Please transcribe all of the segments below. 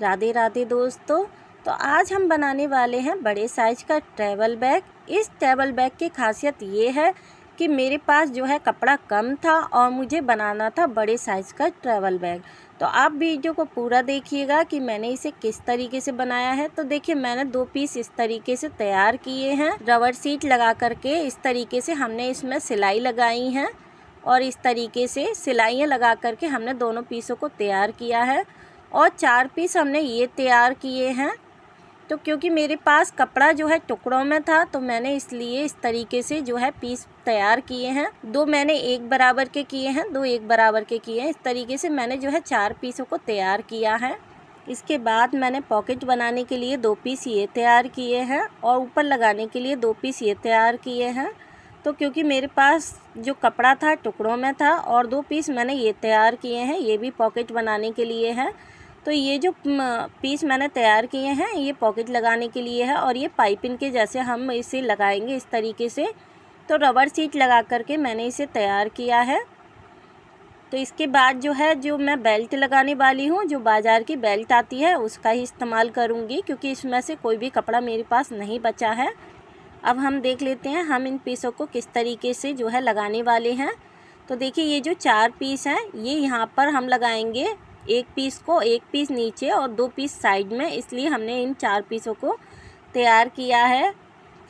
राधे राधे दोस्तों। तो आज हम बनाने वाले हैं बड़े साइज़ का ट्रैवल बैग। इस ट्रैवल बैग की खासियत ये है कि मेरे पास जो है कपड़ा कम था और मुझे बनाना था बड़े साइज़ का ट्रैवल बैग। तो आप वीडियो को पूरा देखिएगा कि मैंने इसे किस तरीके से बनाया है। तो देखिए, मैंने 2 पीस इस तरीके से तैयार किए हैं। रबर सीट लगा करके इस तरीके से हमने इसमें सिलाई लगाई हैं और इस तरीके से सिलाइयाँ लगा करके हमने दोनों पीसों को तैयार किया है। और 4 पीस हमने ये तैयार किए हैं। तो क्योंकि मेरे पास कपड़ा जो है टुकड़ों में था, तो मैंने इसलिए इस तरीके से जो है पीस तैयार किए हैं। 2 मैंने 1 बराबर के किए हैं, 2 1 बराबर के किए हैं। इस तरीके से मैंने जो है 4 पीसों को तैयार किया है। इसके बाद मैंने पॉकेट बनाने के लिए 2 पीस ये तैयार किए हैं और ऊपर लगाने के लिए 2 पीस ये तैयार किए हैं। तो क्योंकि मेरे पास जो कपड़ा था टुकड़ों में था और 2 पीस मैंने ये तैयार किए हैं, ये भी पॉकेट बनाने के लिए है। तो ये जो पीस मैंने तैयार किए हैं ये पॉकेट लगाने के लिए है और ये पाइपिंग के जैसे हम इसे लगाएंगे इस तरीके से। तो रबर सीट लगा करके मैंने इसे तैयार किया है। तो इसके बाद जो है जो मैं बेल्ट लगाने वाली हूँ, जो बाज़ार की बेल्ट आती है उसका ही इस्तेमाल करूँगी, क्योंकि इसमें से कोई भी कपड़ा मेरे पास नहीं बचा है। अब हम देख लेते हैं हम इन पीसों को किस तरीके से जो है लगाने वाले हैं। तो देखिए, ये जो 4 पीस हैं ये यहाँ पर हम लगाएंगे। एक पीस को 1 पीस नीचे और 2 पीस साइड में, इसलिए हमने इन 4 पीसों को तैयार किया है।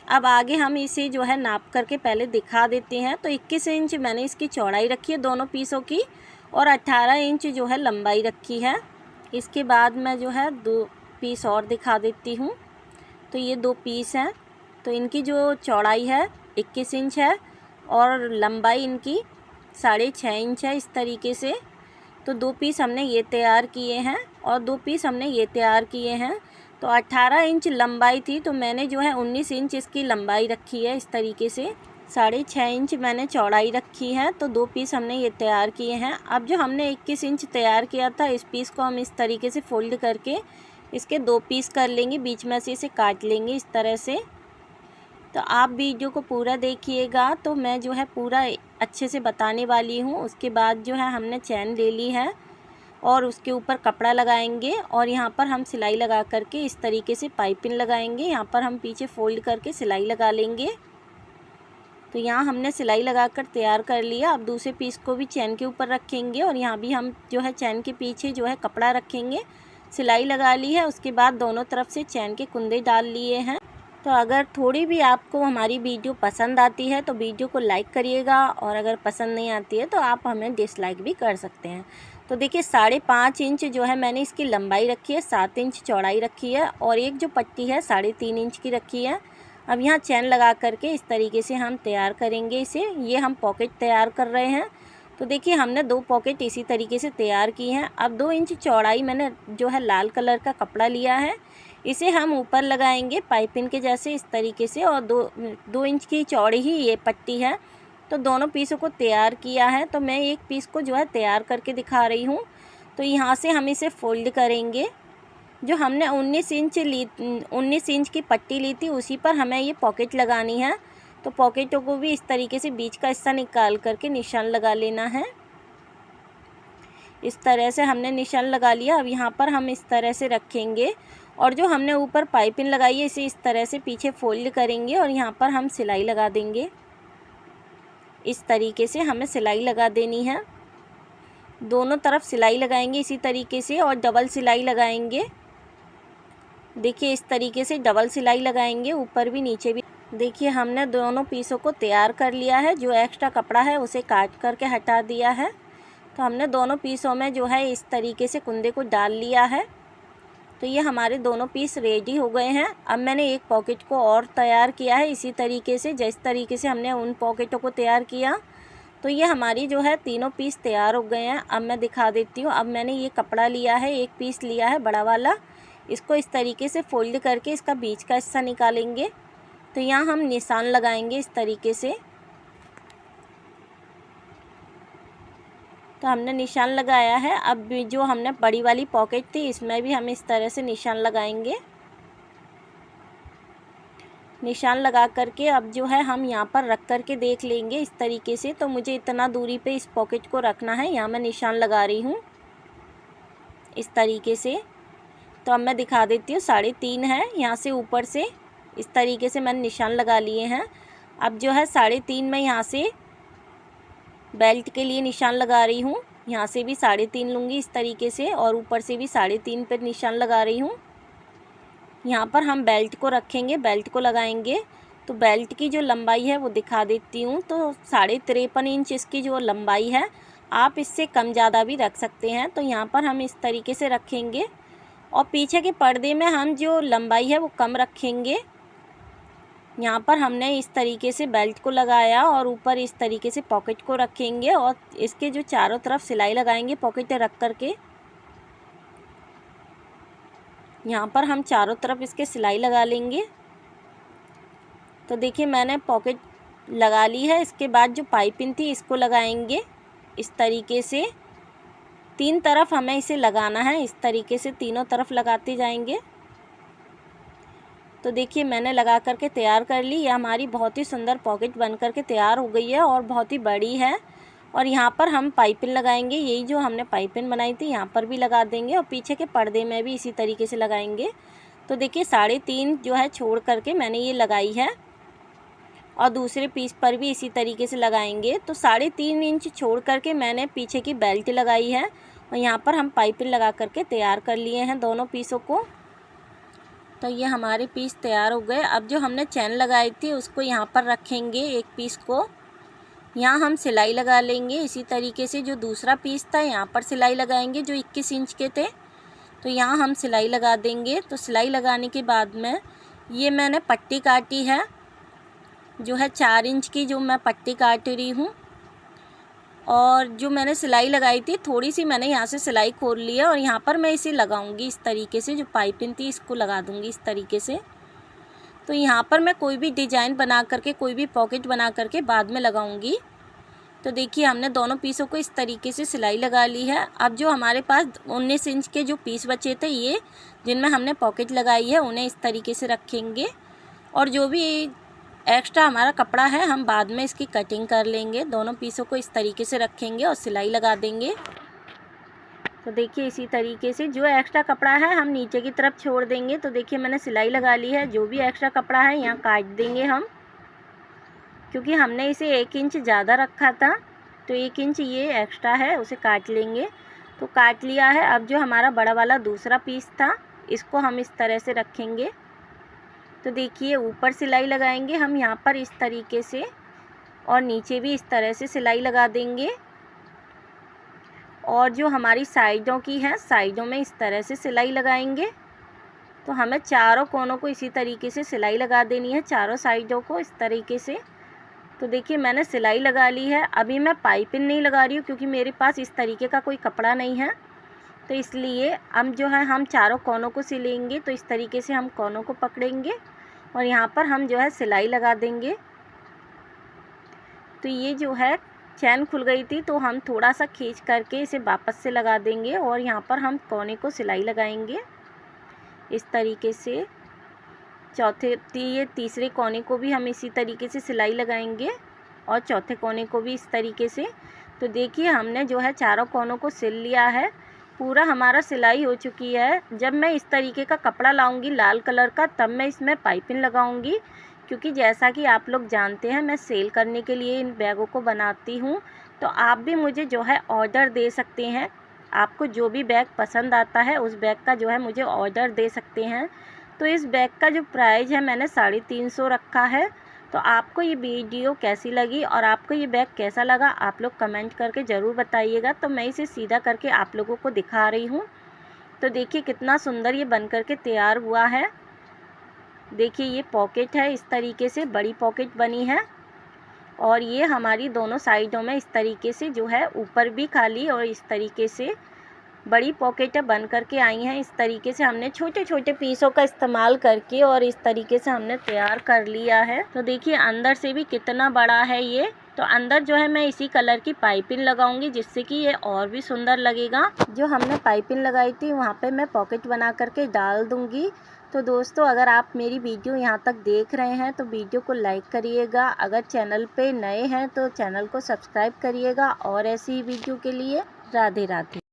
अब आगे हम इसे जो है नाप करके पहले दिखा देते हैं। तो 21 इंच मैंने इसकी चौड़ाई रखी है दोनों पीसों की और 18 इंच जो है लंबाई रखी है। इसके बाद मैं जो है 2 पीस और दिखा देती हूँ। तो ये 2 पीस हैं, तो इनकी जो चौड़ाई है 21 इंच है और लंबाई इनकी 6.5 इंच है इस तरीके से। तो 2 पीस हमने ये तैयार किए हैं और 2 पीस हमने ये तैयार किए हैं। तो 18 इंच लंबाई थी, तो मैंने जो है 19 इंच इसकी लंबाई रखी है इस तरीके से। 6.5 इंच मैंने चौड़ाई रखी है। तो 2 पीस हमने ये तैयार किए हैं। अब जो हमने 21 इंच तैयार किया था, इस पीस को हम इस तरीके से फोल्ड करके इसके 2 पीस कर लेंगे, बीच में से इसे काट लेंगे इस तरह से। तो आप वीडियो को पूरा देखिएगा, तो मैं जो है पूरा अच्छे से बताने वाली हूँ। उसके बाद जो है हमने चैन ले ली है और उसके ऊपर कपड़ा लगाएंगे और यहाँ पर हम सिलाई लगा करके इस तरीके से पाइपिंग लगाएंगे। यहाँ पर हम पीछे फोल्ड करके सिलाई लगा लेंगे। तो यहाँ हमने सिलाई लगाकर तैयार कर लिया। अब दूसरे पीस को भी चैन के ऊपर रखेंगे और यहाँ भी हम जो है चैन के पीछे जो है कपड़ा रखेंगे। सिलाई लगा ली है, उसके बाद दोनों तरफ से चैन के कुंदे डाल लिए हैं। तो अगर थोड़ी भी आपको हमारी वीडियो पसंद आती है तो वीडियो को लाइक करिएगा, और अगर पसंद नहीं आती है तो आप हमें डिसलाइक भी कर सकते हैं। तो देखिए, 5.5 इंच जो है मैंने इसकी लंबाई रखी है, 7 इंच चौड़ाई रखी है और एक जो पट्टी है 3.5 इंच की रखी है। अब यहाँ चैन लगा करके इस तरीके से हम तैयार करेंगे इसे। ये हम पॉकेट तैयार कर रहे हैं। तो देखिए, हमने 2 पॉकेट इसी तरीके से तैयार की हैं। अब 2 इंच चौड़ाई मैंने जो है लाल कलर का कपड़ा लिया है, इसे हम ऊपर लगाएंगे पाइपिंग के जैसे इस तरीके से। और 2 इंच की चौड़ी ही ये पट्टी है। तो दोनों पीसों को तैयार किया है। तो मैं एक पीस को जो है तैयार करके दिखा रही हूँ। तो यहाँ से हम इसे फोल्ड करेंगे। जो हमने 19 इंच की पट्टी ली थी उसी पर हमें ये पॉकेट लगानी है। तो पॉकेटों को भी इस तरीके से बीच का हिस्सा निकाल करके निशान लगा लेना है। इस तरह से हमने निशान लगा लिया। अब यहाँ पर हम इस तरह से रखेंगे और जो हमने ऊपर पाइपिंग लगाई है इसे इस तरह से पीछे फोल्ड करेंगे और यहाँ पर हम सिलाई लगा देंगे। इस तरीके से हमें सिलाई लगा देनी है। दोनों तरफ सिलाई लगाएंगे इसी तरीके से और डबल सिलाई लगाएंगे। देखिए, इस तरीके से डबल सिलाई लगाएंगे ऊपर भी नीचे भी। देखिए, हमने दोनों पीसों को तैयार कर लिया है। जो एक्स्ट्रा कपड़ा है उसे काट करके हटा दिया है। तो हमने दोनों पीसों में जो है इस तरीके से कुंदे को डाल लिया है। तो ये हमारे दोनों पीस रेडी हो गए हैं। अब मैंने एक पॉकेट को और तैयार किया है इसी तरीके से, जिस तरीके से हमने उन पॉकेटों को तैयार किया। तो ये हमारी जो है तीनों पीस तैयार हो गए हैं। अब मैं दिखा देती हूँ। अब मैंने ये कपड़ा लिया है, एक पीस लिया है बड़ा वाला, इसको इस तरीके से फोल्ड करके इसका बीच का हिस्सा निकालेंगे। तो यहाँ हम निशान लगाएंगे इस तरीके से। तो हमने निशान लगाया है। अब भी जो हमने बड़ी वाली पॉकेट थी इसमें भी हम इस तरह से निशान लगाएंगे। निशान लगा करके अब जो है हम यहाँ पर रख करके देख लेंगे इस तरीके से। तो मुझे इतना दूरी पे इस पॉकेट को रखना है, यहाँ मैं निशान लगा रही हूँ इस तरीके से। तो अब मैं दिखा देती हूँ, 3.5 है। यहाँ से ऊपर से इस तरीके से मैंने निशान लगा लिए हैं। अब जो है 3.5 मैं यहाँ से बेल्ट के लिए निशान लगा रही हूँ। यहाँ से भी 3.5 लूँगी इस तरीके से, और ऊपर से भी 3.5 पर निशान लगा रही हूँ। यहाँ पर हम बेल्ट को रखेंगे, बेल्ट को लगाएंगे। तो बेल्ट की जो लंबाई है वो दिखा देती हूँ। तो 53.5 इंच इसकी जो लंबाई है, आप इससे कम ज़्यादा भी रख सकते हैं। तो यहाँ पर हम इस तरीके से रखेंगे, और पीछे के पर्दे में हम जो लंबाई है वो कम रखेंगे। यहाँ पर हमने इस तरीके से बेल्ट को लगाया, और ऊपर इस तरीके से पॉकेट को रखेंगे, और इसके जो चारों तरफ सिलाई लगाएंगे पॉकेट रख करके। यहाँ पर हम चारों तरफ इसके सिलाई लगा लेंगे। तो देखिए मैंने पॉकेट लगा ली है। इसके बाद जो पाइपिंग थी इसको लगाएंगे इस तरीके से। 3 तरफ हमें इसे लगाना है, इस तरीके से तीनों तरफ लगाते जाएंगे। तो देखिए मैंने लगा करके तैयार कर ली। यह हमारी बहुत ही सुंदर पॉकेट बन करके तैयार हो गई है, और बहुत ही बड़ी है। और यहाँ पर हम पाइपिंग लगाएंगे, यही जो हमने पाइपिंग बनाई थी यहाँ पर भी लगा देंगे, और पीछे के पर्दे में भी इसी तरीके से लगाएंगे। तो देखिए 3.5 जो है छोड़ करके मैंने ये लगाई है, और दूसरे पीस पर भी इसी तरीके से लगाएंगे। तो 3.5 इंच छोड़ करके मैंने पीछे की बेल्ट लगाई है, और यहाँ पर हम पाइपिंग लगा करके तैयार कर लिए हैं दोनों पीसों को। तो ये हमारे पीस तैयार हो गए। अब जो हमने चैन लगाई थी उसको यहाँ पर रखेंगे, एक पीस को यहाँ हम सिलाई लगा लेंगे इसी तरीके से। जो दूसरा पीस था यहाँ पर सिलाई लगाएंगे, जो 21 इंच के थे, तो यहाँ हम सिलाई लगा देंगे। तो सिलाई लगाने के बाद में ये मैंने पट्टी काटी है, जो है 4 इंच की जो मैं पट्टी काट रही हूँ। और जो मैंने सिलाई लगाई थी थोड़ी सी मैंने यहाँ से सिलाई खोल ली है, और यहाँ पर मैं इसे लगाऊंगी इस तरीके से। जो पाइपिंग थी इसको लगा दूंगी इस तरीके से। तो यहाँ पर मैं कोई भी डिजाइन बना करके, कोई भी पॉकेट बना करके बाद में लगाऊंगी। तो देखिए हमने दोनों पीसों को इस तरीके से सिलाई लगा ली है। अब जो हमारे पास 19 इंच के जो पीस बचे थे, ये जिनमें हमने पॉकेट लगाई है, उन्हें इस तरीके से रखेंगे। और जो भी एक्स्ट्रा हमारा कपड़ा है हम बाद में इसकी कटिंग कर लेंगे। दोनों पीसों को इस तरीके से रखेंगे और सिलाई लगा देंगे। तो देखिए इसी तरीके से जो एक्स्ट्रा कपड़ा है हम नीचे की तरफ छोड़ देंगे। तो देखिए मैंने सिलाई लगा ली है। जो भी एक्स्ट्रा कपड़ा है यहाँ काट देंगे हम, क्योंकि हमने इसे 1 इंच ज़्यादा रखा था, तो 1 इंच ये एक्स्ट्रा है, उसे काट लेंगे। तो काट लिया है। अब जो हमारा बड़ा वाला दूसरा पीस था इसको हम इस तरह से रखेंगे। तो देखिए ऊपर सिलाई लगाएंगे हम यहाँ पर इस तरीके से, और नीचे भी इस तरह से सिलाई लगा देंगे। और जो हमारी साइडों की है, साइडों में इस तरह से सिलाई लगाएंगे। तो हमें चारों कोनों को इसी तरीके से सिलाई लगा देनी है, चारों साइडों को इस तरीके से। तो देखिए मैंने सिलाई लगा ली है। अभी मैं पाइपिंग नहीं लगा रही हूँ, क्योंकि मेरे पास इस तरीके का कोई कपड़ा नहीं है, तो इसलिए हम जो है हम चारों कोनों को सिलेंगे। तो इस तरीके से हम कोनों को पकड़ेंगे, और यहाँ पर हम जो है सिलाई लगा देंगे। तो ये जो है चैन खुल गई थी, तो हम थोड़ा सा खींच करके इसे वापस से लगा देंगे, और यहाँ पर हम कोने को सिलाई लगाएंगे इस तरीके से। ये तीसरे कोने को भी हम इसी तरीके से सिलाई लगाएंगे, और चौथे कोने को भी इस तरीके से। तो देखिए हमने जो है चारों कोनों को सिल लिया है, पूरा हमारा सिलाई हो चुकी है। जब मैं इस तरीके का कपड़ा लाऊंगी लाल कलर का, तब मैं इसमें पाइपिंग लगाऊंगी, क्योंकि जैसा कि आप लोग जानते हैं मैं सेल करने के लिए इन बैगों को बनाती हूँ। तो आप भी मुझे जो है ऑर्डर दे सकते हैं। आपको जो भी बैग पसंद आता है उस बैग का जो है मुझे ऑर्डर दे सकते हैं। तो इस बैग का जो प्राइस है मैंने 350 रखा है। तो आपको ये वीडियो कैसी लगी और आपको ये बैग कैसा लगा, आप लोग कमेंट करके ज़रूर बताइएगा। तो मैं इसे सीधा करके आप लोगों को दिखा रही हूँ। तो देखिए कितना सुंदर ये बन करके तैयार हुआ है। देखिए ये पॉकेट है, इस तरीके से बड़ी पॉकेट बनी है, और ये हमारी दोनों साइडों में इस तरीके से जो है ऊपर भी खाली और इस तरीके से बड़ी पॉकेटें बन करके आई हैं। इस तरीके से हमने छोटे छोटे पीसों का इस्तेमाल करके और इस तरीके से हमने तैयार कर लिया है। तो देखिए अंदर से भी कितना बड़ा है ये। तो अंदर जो है मैं इसी कलर की पाइपिंग लगाऊंगी, जिससे कि ये और भी सुंदर लगेगा। जो हमने पाइपिंग लगाई थी वहाँ पे मैं पॉकेट बना करके डाल दूँगी। तो दोस्तों अगर आप मेरी वीडियो यहाँ तक देख रहे हैं तो वीडियो को लाइक करिएगा। अगर चैनल पे नए हैं तो चैनल को सब्सक्राइब करिएगा, और ऐसी ही वीडियो के लिए राधे राधे।